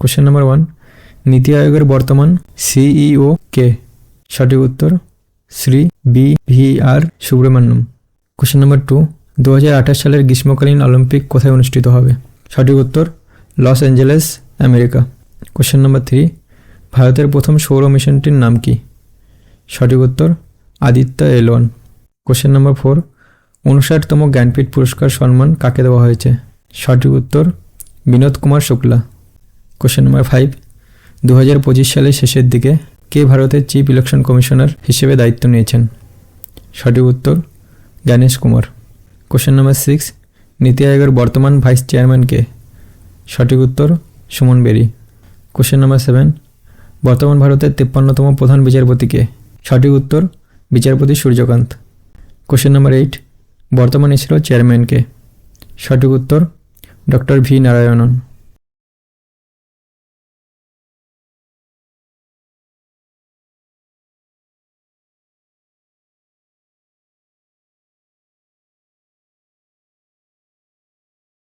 Question number 1, নীতি আয়োগের বর্তমান CEO কে? সঠিক উত্তর Shri BVR Subramaniam. Question number 2, 2028 সালের গ্রীষ্মকালীন অলিম্পিক কোথায় অনুষ্ঠিত হবে? সঠিক উত্তর Los Angeles, America. Question number 3, ভারতের প্রথম সৌর মিশনটির নাম কি? সঠিক উত্তর আদিত্য L1। কোশ্চেন নাম্বার 4, 59তম জ্ঞানপীঠ পুরস্কার সম্মান কাকে দেওয়া হয়েছে? সঠিক উত্তর বিনোদ কুমার শুক্লা। কোশ্চেন নাম্বার 5, 2025 সালের শেষের দিকে কে ভারতের চিফ ইলেকশন কমিশনার হিসেবে দায়িত্ব নিয়েছেন? সঠিক উত্তর জ্ঞানেশ কুমার। কোশ্চেন নাম্বার 6, নীতি আয়োগের বর্তমান ভাইস চেয়ারম্যান কে? সঠিক উত্তর সুমন বেরি। কোশ্চেন নাম্বার 7, বর্তমান ভারতের 53তম প্রধান বিচারপতি কে? সঠিক উত্তর বিচারপতি সূর্যকান্ত। কোশ্চেন নাম্বার 8, বর্তমান ইসরো চেয়ারম্যান কে? সঠিক উত্তর ডক্টর ভি নারায়ণন।